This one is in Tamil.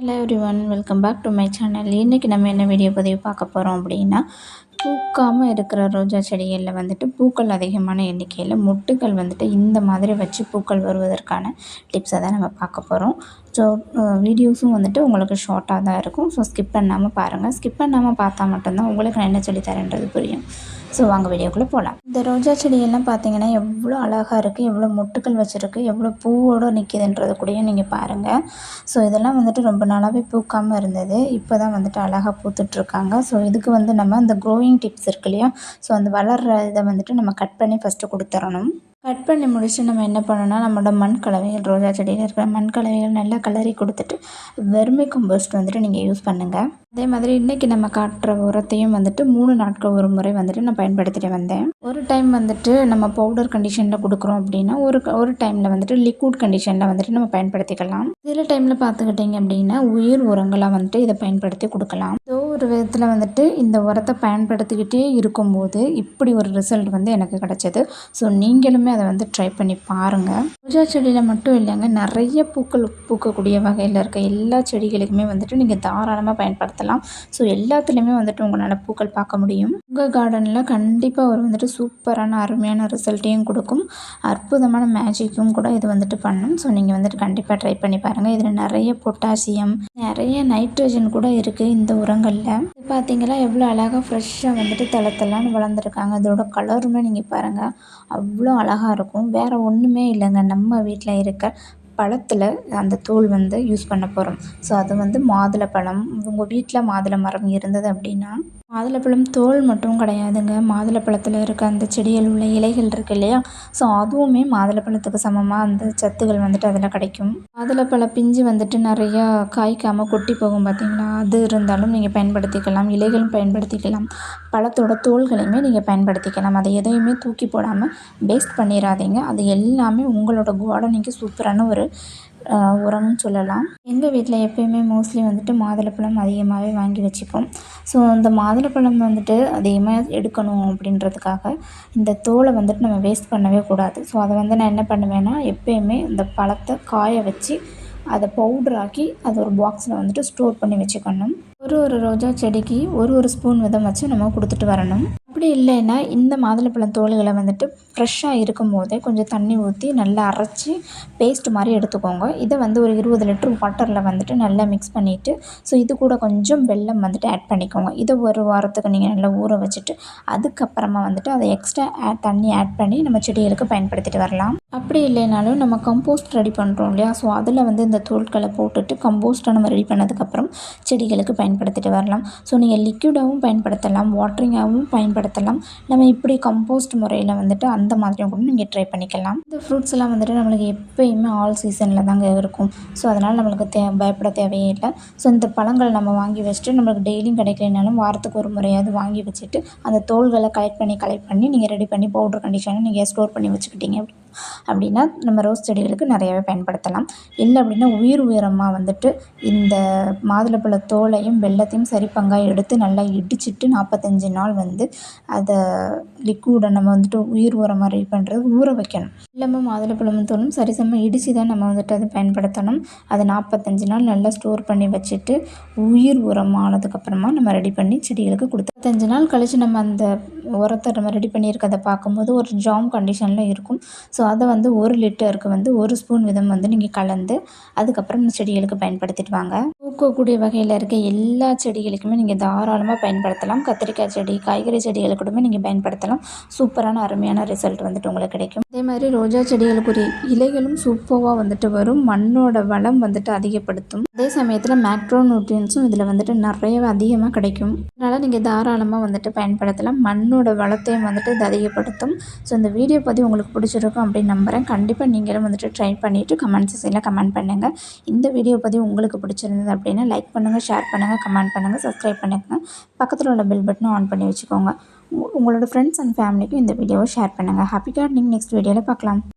Hello everyone, welcome back to my channel. இன்றைக்கி நம்ம என்ன வீடியோ பதிவு பார்க்க போகிறோம் அப்படின்னா, பூக்காமல் இருக்கிற ரோஜா செடிகளில் வந்துட்டு பூக்கள் அதிகமான எண்ணிக்கையில் மொட்டுக்கள் வந்துட்டு இந்த மாதிரி வச்சு பூக்கள் வருவதற்கான டிப்ஸை தான் நம்ம பார்க்க போகிறோம். ஸோ வீடியோஸும் வந்துட்டு உங்களுக்கு ஷார்ட்டாக தான் இருக்கும். ஸோ ஸ்கிப் பண்ணாமல் பாருங்கள். ஸ்கிப் பண்ணாமல் பார்த்தா மட்டும்தான் உங்களுக்கு நான் என்ன சொல்லித்தரேன்றது புரியும். ஸோ வாங்க வீடியோக்குள்ளே போகலாம். இந்த ரோஜா செடியெல்லாம் பார்த்தீங்கன்னா எவ்வளோ அழகாக இருக்குது, எவ்வளோ மொட்டுக்கள் வச்சுருக்கு, எவ்வளோ பூவோடு நிற்கிதுன்றது கூடயும் நீங்கள் பாருங்கள். ஸோ இதெல்லாம் வந்துட்டு ரொம்ப நாளாகவே பூக்காமல் இருந்தது. இப்போ தான் வந்துட்டு அழகாக பூத்துட்ருக்காங்க. ஸோ இதுக்கு வந்து நம்ம அந்த க்ரோயிங் டிப்ஸ் இருக்கு இல்லையா, ஸோ அந்த வளர்கிற இதை வந்துட்டு நம்ம கட் பண்ணி ஃபஸ்ட்டு கொடுத்துடணும். கட் பண்ணி முடிச்சுட்டு நம்ம என்ன பண்ணணும்னா, நம்மளோட மண் கலவைகள், ரோஜா செடியில் இருக்கிற மண் கலவைகள் நல்லா கலரி கொடுத்துட்டு வெர்மி கம்போஸ்ட் வந்துட்டு நீங்கள் யூஸ் பண்ணுங்கள். அதே மாதிரி இன்றைக்கி நம்ம காட்டுற உரத்தையும் வந்துட்டு 3 நாட்கள் ஒரு முறை வந்துட்டு நான் பயன்படுத்திட்டு வந்தேன். ஒரு டைம் வந்துட்டு நம்ம பவுடர் கண்டிஷனில் கொடுக்குறோம் அப்படின்னா, ஒரு டைமில் வந்துட்டு லிக்விட் கண்டிஷனில் வந்துட்டு நம்ம பயன்படுத்திக்கலாம். சில டைமில் பார்த்துக்கிட்டிங்க அப்படின்னா உயிர் உரங்களாக வந்துட்டு இதை பயன்படுத்தி கொடுக்கலாம். ஸோ ஒரு விதத்தில் வந்துட்டு இந்த உரத்தை பயன்படுத்திக்கிட்டே இருக்கும்போது இப்படி ஒரு ரிசல்ட் வந்து எனக்கு கிடச்சிது. ஸோ நீங்களுமே அதை வந்து ட்ரை பண்ணி பாருங்கள். ரோஜா செடியில் மட்டும் இல்லைங்க, நிறைய பூக்கள் பூக்கக்கூடிய வகையில் இருக்க எல்லா செடிகளுக்குமே வந்துட்டு நீங்கள் தாராளமாக பயன்படுத்தலாம். ஸோ எல்லாத்துலேயுமே வந்துட்டு உங்களால் பூக்கள் பார்க்க முடியும். உங்கள் கார்டனில் கண்டிப்பாக ஒரு வந்துட்டு சூப்பரான அருமையான ரிசல்ட்டையும் கொடுக்கும். அற்புதமான மேஜிக்கும் கூட இது வந்துட்டு பண்ணும். ஸோ நீங்கள் வந்துட்டு கண்டிப்பாக ட்ரை பண்ணி பாருங்கள். இதில் நிறைய பொட்டாசியம், நிறைய நைட்ரஜன் கூட இருக்குது இந்த உரங்களில். இது பார்த்தீங்களா எவ்வளோ அழகாக ஃப்ரெஷ்ஷாக வந்துட்டு தளத்தெல்லாம் வளர்ந்துருக்காங்க. அதோட கலருமே நீங்கள் பாருங்கள் அவ்வளோ அழகாக இருக்கும். வேறு ஒன்றுமே இல்லைங்க, நம்ம வீட்டில் இருக்க பழத்தில் அந்த தோல் வந்து யூஸ் பண்ண போகிறோம். ஸோ அது வந்து மாதுளப்பழம். உங்கள் வீட்டில் மாதுளை மரம் இருந்தது அப்படின்னா, மாதுளப்பழம் தோல் மட்டும் கிடையாதுங்க, மாதுளப்பழத்தில் இருக்க அந்த செடியில் உள்ள இலைகள் இருக்குது இல்லையா, ஸோ அதுவுமே மாதுளப்பழத்துக்கு சமமாக அந்த சத்துகள் வந்துட்டு அதில் கிடைக்கும். மாதுளப்பழ பிஞ்சு வந்துட்டு நிறையா காய்க்காமல் கொட்டி போகும் பார்த்தீங்களா, அது இருந்தாலும் நீங்கள் பயன்படுத்திக்கலாம். இலைகளும் பயன்படுத்திக்கலாம். பழத்தோட தோள்களையுமே நீங்கள் பயன்படுத்திக்கலாம். அதை எதையுமே தூக்கி போடாமல் வேஸ்ட் பண்ணிடாதீங்க. அது எல்லாமே உங்களோட கார்டனிங்க்கு சூப்பரான ஒரு உரம்னு சொல்லலாம். எங்கள் வீட்டில் எப்போயுமே மோஸ்ட்லி வந்துட்டு மாதுளப்பழம் அதிகமாகவே வாங்கி வச்சுப்போம். ஸோ அந்த மாதுளப்பழம் வந்துட்டு அதிகமாக எடுக்கணும் அப்படின்றதுக்காக இந்த தோலை வந்துட்டு நம்ம வேஸ்ட் பண்ணவே கூடாது. ஸோ அதை வந்து நான் என்ன பண்ணுவேன்னா, எப்போயுமே இந்த பழத்தை காய வச்சு அதை பவுடராக்கி அதை ஒரு பாக்ஸில் வந்துட்டு ஸ்டோர் பண்ணி வச்சுக்கணும். ஒரு ரோஜா செடிக்கு ஒரு ஸ்பூன் விதம் வச்சு நம்ம கொடுத்துட்டு வரணும். அப்படி இல்லைன்னா இந்த மாதுளப்பழம் தோல்களை வந்துட்டு ஃப்ரெஷ்ஷாக இருக்கும் போதே கொஞ்சம் தண்ணி ஊற்றி நல்லா அரைச்சி பேஸ்ட் மாதிரி எடுத்துக்கோங்க. இதை வந்து ஒரு 20 லிட்டர் வாட்டரில் வந்துட்டு நல்லா மிக்ஸ் பண்ணிவிட்டு, ஸோ இது கூட கொஞ்சம் வெல்லம் வந்துட்டு ஆட் பண்ணிக்கோங்க. இதை ஒரு வாரத்துக்கு நீங்கள் நல்லா ஊற வச்சுட்டு அதுக்கப்புறமா வந்துட்டு அதை எக்ஸ்ட்ரா தண்ணி ஆட் பண்ணி நம்ம செடிகளுக்கு பயன்படுத்திட்டு வரலாம். அப்படி இல்லைனாலும் நம்ம கம்போஸ்ட் ரெடி பண்ணுறோம் இல்லையா, ஸோ அதில் வந்து இந்த தோல்களை போட்டுட்டு கம்போஸ்ட்டை நம்ம ரெடி பண்ணதுக்கப்புறம் செடிகளுக்கு பயன்படுத்திட்டு வரலாம். ஸோ நீங்கள் லிக்விடாகவும் பயன்படுத்தலாம், வாட்டரிங்காகவும் பயன்படுத்தலாம். நம்ம இப்படி கம்போஸ்ட் முறையில் வந்துட்டு அந்த மாதிரியும் கூட நீங்கள் ட்ரை பண்ணிக்கலாம். இந்த ஃப்ரூட்ஸ் எல்லாம் வந்துட்டு நம்மளுக்கு எப்போயுமே ஆல் சீசனில் தாங்க இருக்கும். ஸோ அதனால் நம்மளுக்கு பயப்பட தேவையே இல்லை. ஸோ இந்த பழங்கள் நம்ம வாங்கி வச்சுட்டு நம்மளுக்கு டெய்லியும் கிடைக்கலனாலும் வாரத்துக்கு ஒரு முறையாவது வாங்கி வச்சுட்டு அந்த தோல்களை கலெக்ட் பண்ணி நீங்கள் ரெடி பண்ணி பவுடர் கண்டிஷனில் நீங்கள் ஸ்டோர் பண்ணி வச்சுக்கிட்டீங்க அப்படின்னா நம்ம ரோஸ் செடிகளுக்கு நிறையாவே பயன்படுத்தலாம். இல்லை அப்படின்னா உரமாக வந்துட்டு இந்த மாதுளப்பழ தோலையும் வெல்லத்தையும் சரி பங்காக எடுத்து நல்லா இடிச்சிட்டு 45 நாள் வந்து அதை லிக்விடை நம்ம வந்துட்டு உரமாக ரெடி பண்ணுறது ஊற வைக்கணும். இல்லாமல் மாதுளப்பழமும் தோலும் சரிசமமாக இடித்து தான் நம்ம வந்துட்டு அதை பயன்படுத்தணும். அதை 45 நாள் நல்லா ஸ்டோர் பண்ணி வச்சுட்டு உரமானதுக்கப்புறமா நம்ம ரெடி பண்ணி செடிகளுக்கு கொடுத்து 45 நாள் கழித்து நம்ம அந்த உரத்தை நம்ம ரெடி பண்ணியிருக்கதை பார்க்கும்போது ஒரு ஜாம் கண்டிஷனில் இருக்கும். ஸோ அதை வந்து 1 லிட்டருக்கு வந்து 1 ஸ்பூன் விதம் வந்து நீங்கள் கலந்து அதுக்கப்புறம் இந்த செடிகளுக்கு பயன்படுத்திட்டு வாங்க. பூக்கக்கூடிய வகையில் இருக்க எல்லா செடிகளுக்குமே நீங்கள் தாராளமாக பயன்படுத்தலாம். கத்திரிக்காய் செடி, காய்கறி செடிகளுக்குமே நீங்கள் பயன்படுத்தலாம். சூப்பரான அருமையான ரிசல்ட் வந்துட்டு உங்களுக்கு கிடைக்கும். அதே மாதிரி ரோஜா செடிகளுக்குரிய இலைகளும் சூப்பராக வந்துட்டு வரும். மண்ணோட வளம் வந்துட்டு அதிகப்படுத்தும். அதே சமயத்தில் மேக்ரோ நியூட்ரியன்ஸும் இதில் வந்துட்டு நிறைய அதிகமாக கிடைக்கும். அதனால் நீங்கள் தாராளமாக வந்துட்டு பயன்படுத்தலாம். மண்ணோட வளத்தையும் வந்துட்டு இது அதிகப்படுத்தும். ஸோ இந்த வீடியோ பற்றி உங்களுக்கு பிடிச்சிருக்கும் அப்படின்னு நம்புகிறேன். கண்டிப்பாக நீங்களும் வந்துட்டு ட்ரை பண்ணிவிட்டு கமெண்ட் செக்ஷனில் கமெண்ட் பண்ணுங்கள். இந்த வீடியோ பற்றி உங்களுக்கு பிடிச்சிருந்தது அப்படின்னா லைக் பண்ணுங்கள், ஷேர் பண்ணுங்கள், கமெண்ட் பண்ணுங்கள், சப்ஸ்கிரைப் பண்ணுங்கள். பக்கத்தில் உள்ள பெல் பட்டனை ஆன் பண்ணி வச்சுக்கோங்க. உங்களோட ஃப்ரெண்ட்ஸ் அண்ட் ஃபேமிலிக்கும் இந்த வீடியோவை ஷேர் பண்ணுங்கள். Happy gardening. நெக்ஸ்ட் வீடியோவில் பார்க்கலாம்.